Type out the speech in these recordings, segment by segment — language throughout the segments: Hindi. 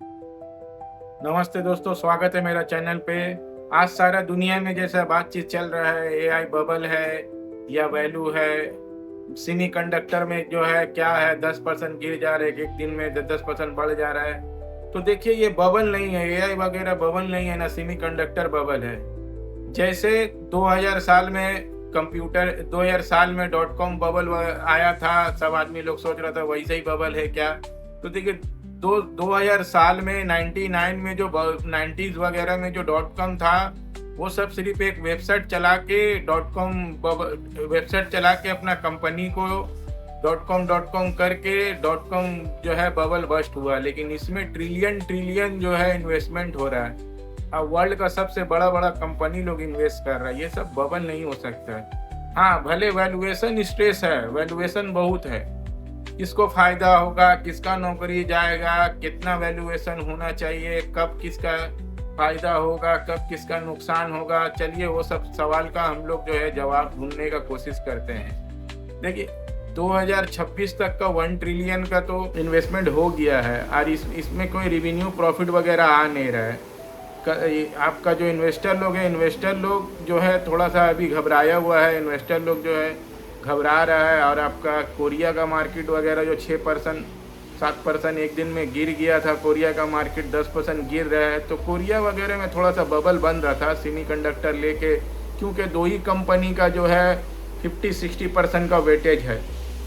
नमस्ते दोस्तों, स्वागत है मेरा चैनल पे। आज सारा दुनिया में जैसा बातचीत चल रहा है, एआई बबल है या वैल्यू है। सेमी कंडक्टर में जो है क्या है, 10% गिर जा रहे हैं, एक दिन में 10% बढ़ जा रहा है। तो देखिए, ये बबल नहीं है, एआई वगैरह बबल नहीं है ना, सेमी कंडक्टर बबल है। जैसे 2000 साल में कंप्यूटर 2000 साल में डॉट कॉम बबल आया था, सब आदमी लोग सोच रहा था वैसे ही बबल है क्या। तो देखिए, 2000 साल में 99 में जो 90s वगैरह में जो डॉट कॉम था, वो सब सिर्फ एक वेबसाइट चला के वेबसाइट चला के अपना कंपनी को डॉट कॉम करके डॉट कॉम जो है बबल बस्ट हुआ। लेकिन इसमें ट्रिलियन ट्रिलियन जो है इन्वेस्टमेंट हो रहा है। अब वर्ल्ड का सबसे बड़ा बड़ा कंपनी लोग इन्वेस्ट कर रहा है, ये सब बबल नहीं हो सकता है। हाँ, भले वैल्यूएशन स्ट्रेस है, वैल्यूएशन बहुत है, किसको फायदा होगा, किसका नौकरी जाएगा, कितना वैल्यूएशन होना चाहिए, कब किसका फायदा होगा, कब किसका नुकसान होगा। चलिए, वो सब सवाल का हम लोग जो है जवाब ढूंढने का कोशिश करते हैं। देखिए, 2026 तक का 1 ट्रिलियन का तो इन्वेस्टमेंट हो गया है और इसमें कोई रिवेन्यू प्रॉफिट वगैरह आ नहीं रहा है। आपका जो इन्वेस्टर लोग जो है थोड़ा सा अभी घबराया हुआ है, इन्वेस्टर लोग जो है घबरा रहा है। और आपका कोरिया का मार्केट वगैरह जो 6% 7% एक दिन में गिर गया था, कोरिया का मार्केट 10% गिर रहा है। तो कोरिया वगैरह में थोड़ा सा बबल बन रहा था सेमीकंडक्टर लेके, क्योंकि दो ही कंपनी का जो है 50-60% का वेटेज है,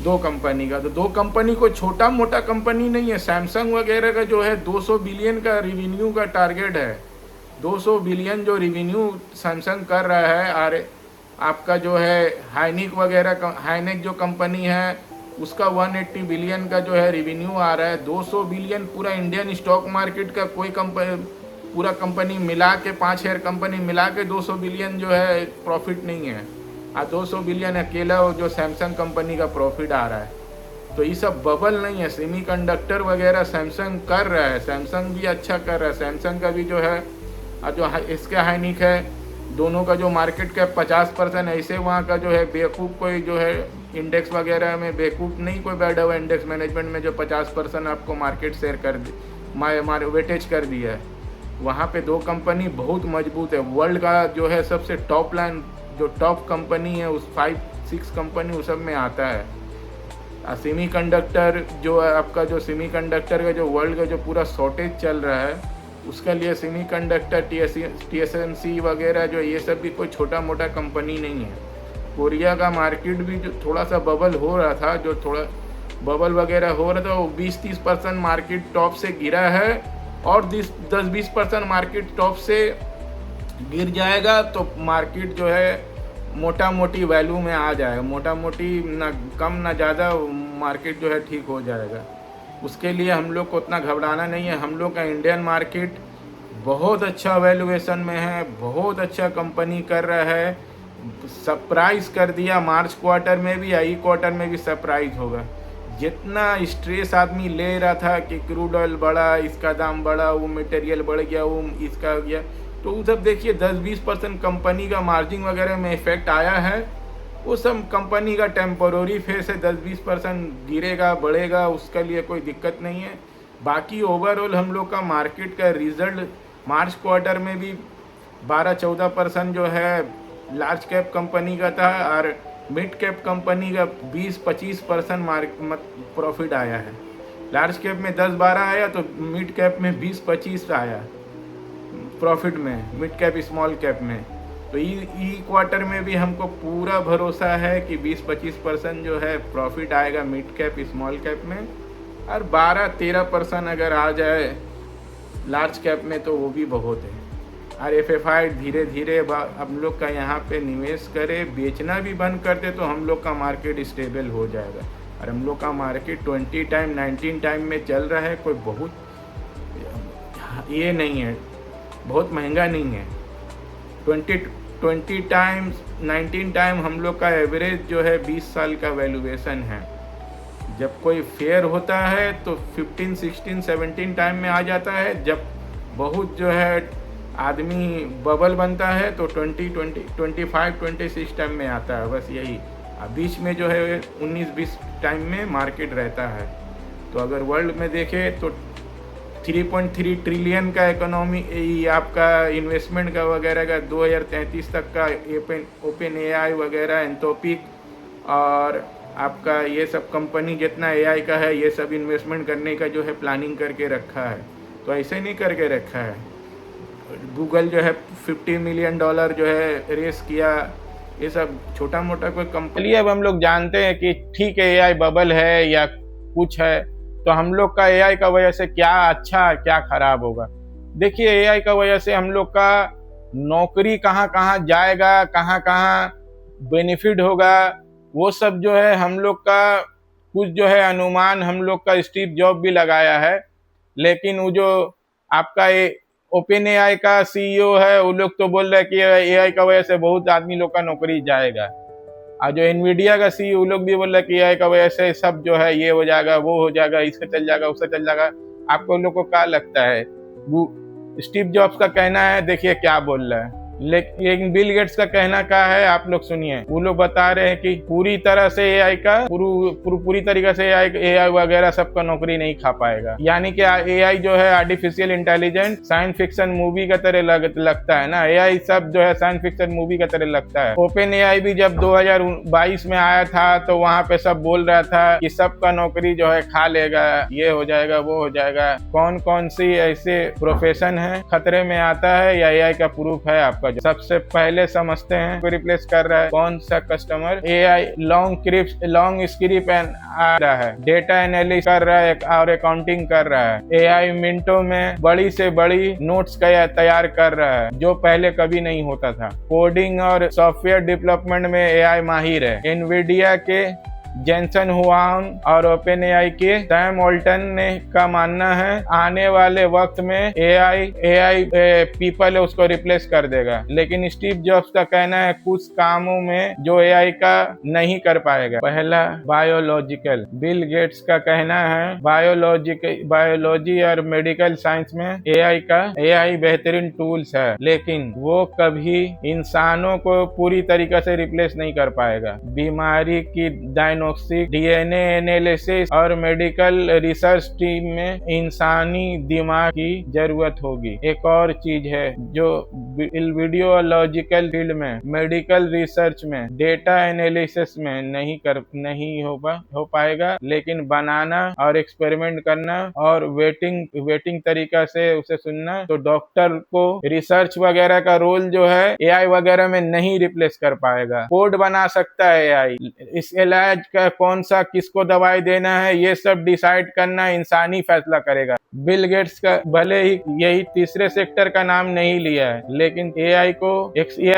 दो कंपनी का। तो दो कंपनी को छोटा मोटा कंपनी नहीं है। सैमसंग वगैरह का जो है 200 बिलियन का रिवेन्यू का टारगेट है, 200 बिलियन जो रिवेन्यू सैमसंग कर रहा है। और आपका जो है हाइनिक जो कंपनी है, उसका 180 बिलियन का जो है रिवेन्यू आ रहा है। 200 बिलियन पूरा इंडियन स्टॉक मार्केट का कोई पूरा कंपनी मिला के 5 शेयर कंपनी मिला के 200 बिलियन जो है प्रॉफिट नहीं है। 200 बिलियन अकेला जो सैमसंग कंपनी का प्रॉफिट आ रहा है। तो ये सब बबल नहीं है। सेमीकंडक्टर वगैरह सैमसंग कर रहा है, सैमसंग भी अच्छा कर रहा है। सैमसंग का भी जो है और जो इसके हाइनिक है, दोनों का जो मार्केट कैप 50% ऐसे वहाँ का जो है बेवकूफ़ कोई जो है इंडेक्स वगैरह में बेवकूफ़ नहीं कोई बैठा हुआ इंडेक्स मैनेजमेंट में जो 50% आपको मार्केट शेयर कर दी वेटेज कर दिया है। वहाँ पे दो कंपनी बहुत मजबूत है। वर्ल्ड का जो है सबसे टॉप लाइन जो टॉप कंपनी है, उस 5-6 कंपनी उस सब में आता है। सेमीकंडक्टर जो है आपका, जो सेमीकंडक्टर का जो वर्ल्ड का जो पूरा शॉर्टेज चल रहा है, उसके लिए सेमीकंडक्टर TSMC वगैरह जो ये सब भी कोई छोटा मोटा कंपनी नहीं है। कोरिया का मार्केट भी जो थोड़ा सा बबल हो रहा था, जो थोड़ा बबल वगैरह हो रहा था, वो 20-30% मार्केट टॉप से गिरा है। और 10-20% मार्केट टॉप से गिर जाएगा तो मार्केट जो है मोटा मोटी वैल्यू में आ जाएगा, मोटा मोटी ना कम ना ज़्यादा मार्केट जो है ठीक हो जाएगा। उसके लिए हम लोग को उतना घबराना नहीं है। हम लोग का इंडियन मार्केट बहुत अच्छा वैल्यूएशन में है, बहुत अच्छा कंपनी कर रहा है, सरप्राइज कर दिया। मार्च क्वार्टर में भी, आई क्वार्टर में भी सरप्राइज होगा। जितना स्ट्रेस आदमी ले रहा था कि क्रूड ऑयल बढ़ा, इसका दाम बढ़ा, वो मटेरियल बढ़ गया, वो इसका हो गया, तो वो सब देखिए 10-20% कंपनी का मार्जिन वगैरह में इफेक्ट आया है। वो सब कंपनी का टेम्पोररी फेस है, 10-20% गिरेगा बढ़ेगा, उसके लिए कोई दिक्कत नहीं है। बाकी ओवरऑल हम लोग का मार्केट का रिजल्ट मार्च क्वार्टर में भी 12-14% जो है लार्ज कैप कंपनी का था, और मिड कैप कंपनी का 20-25% प्रॉफिट आया है। लार्ज कैप में 10-12 आया तो मिड कैप में 20-25 आया प्रॉफिट में, मिड कैप स्मॉल कैप में। तो ई क्वार्टर में भी हमको पूरा भरोसा है कि 20-25% जो है प्रॉफिट आएगा मिड कैप स्मॉल कैप में, और 12-13% अगर आ जाए लार्ज कैप में तो वो भी बहुत है। और FFI धीरे धीरे हम लोग का यहाँ पे निवेश करे, बेचना भी बंद कर दे तो हम लोग का मार्केट स्टेबल हो जाएगा। और हम लोग का मार्केट 20 टाइम 19 टाइम में चल रहा है, कोई बहुत ये नहीं है, बहुत महंगा नहीं है। 20 टाइम 19 टाइम हम लोग का एवरेज जो है 20 साल का वैल्यूएशन है। जब कोई फेयर होता है तो 15, 16, 17 टाइम में आ जाता है। जब बहुत जो है आदमी बबल बनता है तो 20, 25, 26 टाइम में आता है, बस यही। बीच में जो है 19-20 टाइम में मार्केट रहता है। तो अगर वर्ल्ड में देखें तो 3.3 ट्रिलियन का इकोनॉमी आपका इन्वेस्टमेंट का वगैरह का 2033 तक का ओपन एआई वगैरह एंथोपिक और आपका ये सब कंपनी जितना एआई का है ये सब इन्वेस्टमेंट करने का जो है प्लानिंग करके रखा है। तो ऐसे नहीं करके रखा है। गूगल जो है $50 मिलियन जो है रेस किया। ये सब छोटा मोटा कोई कंपनी। अब हम लोग जानते हैं कि ठीक है एआई बबल है या कुछ है, तो हम लोग का एआई का वजह से क्या अच्छा क्या खराब होगा। देखिए एआई का वजह से हम लोग का नौकरी कहाँ कहाँ जाएगा, कहाँ कहाँ बेनिफिट होगा, वो सब जो है हम लोग का कुछ जो है अनुमान हम लोग का स्टीव जॉब भी लगाया है। लेकिन वो जो आपका ओपन एआई का सीईओ है वो लोग तो बोल रहे हैं कि एआई का वजह से बहुत आदमी लोग का नौकरी जाएगा। और जो एनवीडिया का सीईओ लोग भी बोल रहे हैं कि एआई का वजह से सब जो है ये हो जाएगा, वो हो जाएगा, इससे चल जाएगा, उससे चल जाएगा। आपको लोग को क्या लगता है? वो स्टीव जॉब्स का कहना है, देखिए क्या बोल रहा है। लेकिन बिल गेट्स का कहना क्या है आप लोग सुनिए। वो लोग बता रहे हैं कि पूरी तरह से एआई का पूरी तरीके से एआई वगैरह सबका नौकरी नहीं खा पाएगा। यानी कि एआई जो है artificial intelligence science fiction movie का तरह लगता है ना। एआई सब जो है साइंस फिक्शन मूवी का तरह लगता है। ओपन एआई भी जब 2022 में आया था तो वहां पे सब बोल रहा था कि सबका नौकरी जो है खा लेगा, ये हो जाएगा, वो हो जाएगा। कौन कौन सी ऐसे प्रोफेशन है खतरे में आता है या एआई का प्रूफ है आपका? सबसे पहले समझते हैं को रिप्लेस कर रहा है कौन सा कस्टमर। एआई लॉन्ग स्क्रिप्ट आ रहा है, डेटा एनालिसिस कर रहा है और अकाउंटिंग कर रहा है। एआई मिनटों में बड़ी से बड़ी नोट्स तैयार कर रहा है जो पहले कभी नहीं होता था। कोडिंग और सॉफ्टवेयर डेवलपमेंट में एआई माहिर है। एनवीडिया के जेनसन हुआंग और ओपन एआई के सैम ऑल्टन ने का मानना है आने वाले वक्त में एआई पीपल है उसको रिप्लेस कर देगा। लेकिन स्टीव जॉब्स का कहना है कुछ कामों में जो एआई का नहीं कर पाएगा। पहला बायोलॉजिकल। बिल गेट्स का कहना है बायोलॉजी और मेडिकल साइंस में एआई बेहतरीन टूल्स है, लेकिन वो कभी इंसानों को पूरी तरीके से रिप्लेस नहीं कर पाएगा। बीमारी की डीएनए एनालिसिस और मेडिकल रिसर्च टीम में इंसानी दिमाग की जरूरत होगी। एक और चीज है जो वीडियोलॉजिकल फील्ड में, मेडिकल रिसर्च में, डेटा एनालिसिस में नहीं हो पाएगा, लेकिन बनाना और एक्सपेरिमेंट करना और वेटिंग तरीका से उसे सुनना, तो डॉक्टर को रिसर्च वगैरह का रोल जो है एआई वगैरह में नहीं रिप्लेस कर पाएगा। कोड बना सकता है एआई, इस इलाज का कौन सा किसको दवाई देना है ये सब डिसाइड करना इंसानी फैसला करेगा। बिल गेट्स का भले ही यही तीसरे सेक्टर का नाम नहीं लिया है, लेकिन एआई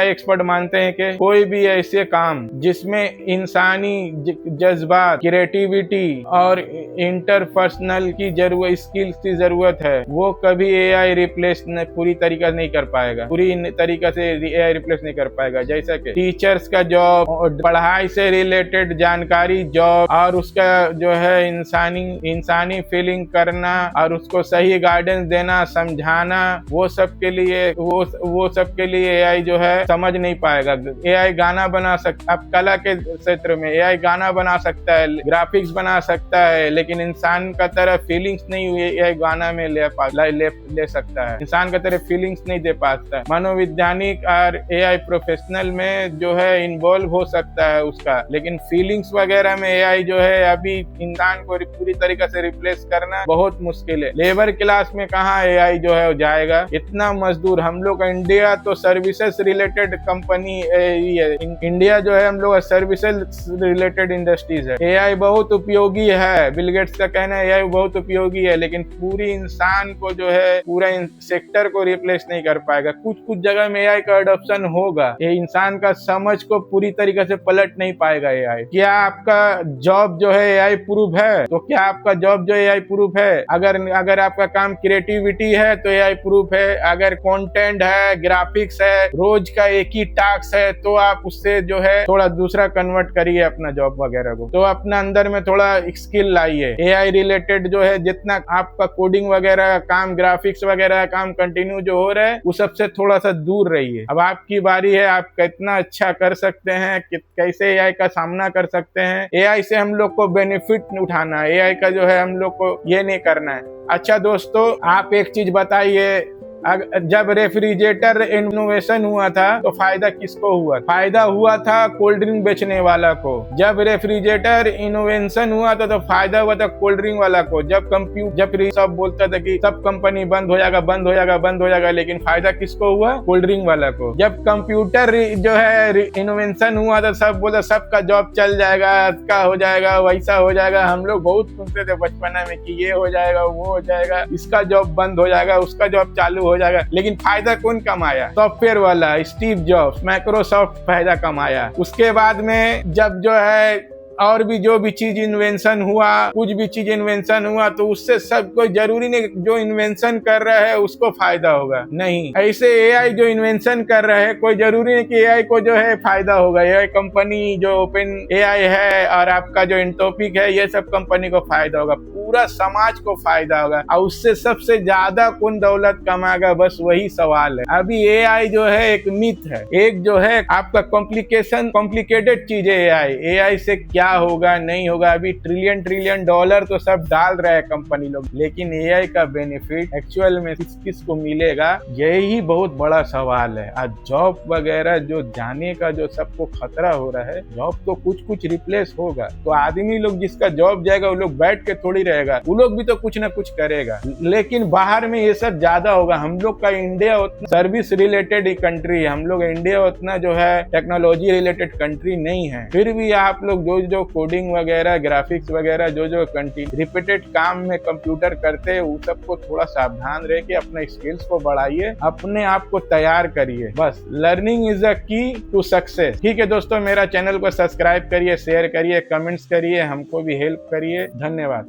एक्सपर्ट मानते हैं कि कोई भी ऐसे काम जिसमें इंसानी जज्बात, क्रिएटिविटी और इंटरपर्सनल की स्किल्स की जरूरत है, वो कभी एआई रिप्लेस पूरी तरीका नहीं कर पाएगा, पूरी तरीका से एआई रिप्लेस नहीं कर पाएगा। जैसा कि टीचर्स का जॉब, पढ़ाई से रिलेटेड जानकारी जॉब, और उसका जो है इंसानी फीलिंग करना और उसको सही गाइडेंस देना, समझाना, वो सब के लिए एआई जो है समझ नहीं पाएगा। एआई गाना बना सकता, अब कला के क्षेत्र में एआई गाना बना सकता है, ग्राफिक्स बना सकता है, लेकिन इंसान का तरह फीलिंग्स नहीं एआई गाना में ले सकता है। इंसान का तरह फीलिंग्स नहीं दे पाता। मनोवैज्ञानिक और एआई प्रोफेशनल में जो है इन्वॉल्व हो सकता है उसका, लेकिन फीलिंग्स वगैरह में एआई जो है अभी इंसान को पूरी तरीके से रिप्लेस करना बहुत मुश्किल है। लेबर क्लास में कहाँ एआई जो है जाएगा? इतना मजदूर हम लोग, इंडिया तो सर्विसेज रिलेटेड कंपनी है, इंडिया जो है हम लोग सर्विसेज रिलेटेड इंडस्ट्रीज है। एआई बहुत उपयोगी है, बिल गेट्स का कहना है एआई बहुत उपयोगी है, लेकिन पूरी इंसान को जो है पूरा सेक्टर को रिप्लेस नहीं कर पाएगा। कुछ जगह में एआई का अडॉप्शन होगा, ये इंसान का समझ को पूरी तरीके से पलट नहीं पाएगा एआई। क्या आपका जॉब जो है एआई प्रूफ है? तो क्या आपका जॉब जो एआई प्रूफ है? अगर आपका काम क्रिएटिविटी है तो एआई प्रूफ है। अगर कंटेंट है, ग्राफिक्स है, रोज का एक ही टास्क है, तो आप उससे जो है थोड़ा दूसरा कन्वर्ट करिए अपना जॉब वगैरह को, तो अपना अंदर में थोड़ा स्किल लाइए। एआई रिलेटेड जो है जितना आपका कोडिंग वगैरह काम, ग्राफिक्स वगैरह काम कंटिन्यू जो हो रहा है, उस सबसे थोड़ा सा दूर रहिए। अब आपकी बारी है, आप कितना अच्छा कर सकते हैं, कैसे एआई का सामना कर सकते हैं एआई से हम लोग को बेनिफिट उठाना है, एआई का जो है हम लोग को ये नहीं करना है। अच्छा दोस्तों, आप एक चीज बताइए, जब रेफ्रिजरेटर इनोवेशन हुआ था तो फायदा किसको हुआ? फायदा हुआ था कोल्ड ड्रिंक बेचने वाला को। जब रेफ्रिजरेटर इनोवेशन हुआ था तो फायदा हुआ था कोल्ड ड्रिंक वाला को। जब सब बोलता था कि सब कंपनी बंद हो जाएगा, बंद हो जाएगा, बंद हो जाएगा, लेकिन फायदा किसको हुआ? कोल्ड ड्रिंक वाला को। जब कंप्यूटर जो है इनोवेशन हुआ था, सब बोला सबका जॉब चल जाएगा, इसका हो जाएगा, वैसा हो जाएगा। हम लोग बहुत सुनते थे बचपना में कि ये हो जाएगा, वो हो जाएगा, इसका जॉब बंद हो जाएगा, उसका जॉब चालू हो जाएगा। लेकिन फायदा कौन कमाया? सॉफ्टवेयर वाला स्टीव जॉब्स, माइक्रोसॉफ्ट फायदा कमाया। उसके बाद में जब जो है और भी जो भी चीज इन्वेंशन हुआ, कुछ भी चीज इन्वेंशन हुआ, तो उससे सब कोई जरूरी नहीं जो इन्वेंशन कर रहा है उसको फायदा होगा, नहीं। ऐसे एआई जो इन्वेंशन कर रहा है, कोई जरूरी नहीं कि एआई को जो है फायदा होगा। एआई कंपनी जो ओपन एआई है और आपका जो एंटोपिक है, ये सब कंपनी को फायदा होगा, पूरा समाज को फायदा होगा। और उससे सबसे ज्यादा कौन दौलत कमाएगा, बस वही सवाल है। अभी एआई जो है एक मिथ है, एक जो है आपका कॉम्प्लिकेटेड चीज है एआई से क्या होगा नहीं होगा। अभी ट्रिलियन डॉलर तो सब डाल रहे हैं कंपनी लोग, लेकिन एआई का बेनिफिट एक्चुअल में किस को मिलेगा, यही बहुत बड़ा सवाल है। आज जॉब वगैरह जो जाने का जो सबको खतरा हो रहा है, जॉब तो कुछ रिप्लेस होगा, तो आदमी लोग जिसका जॉब जाएगा वो लोग बैठ के थोड़ी रहेगा, वो लोग भी तो कुछ ना कुछ करेगा। लेकिन बाहर में ये सब ज्यादा होगा। हम लोग का इंडिया उतना सर्विस रिलेटेड कंट्री है, हम लोग इंडिया उतना जो है टेक्नोलॉजी रिलेटेड कंट्री नहीं है। फिर भी आप लोग जो कोडिंग वगैरह, ग्राफिक्स वगैरह, जो रिपीटेड काम में कंप्यूटर करते हैं, वो सबको थोड़ा सावधान रह के अपने स्किल्स को बढ़ाइए, अपने आप को तैयार करिए। बस learning is the key to success. ठीक है दोस्तों, मेरा चैनल को सब्सक्राइब करिए, शेयर करिए, कमेंट्स करिए, हमको भी हेल्प करिए। धन्यवाद।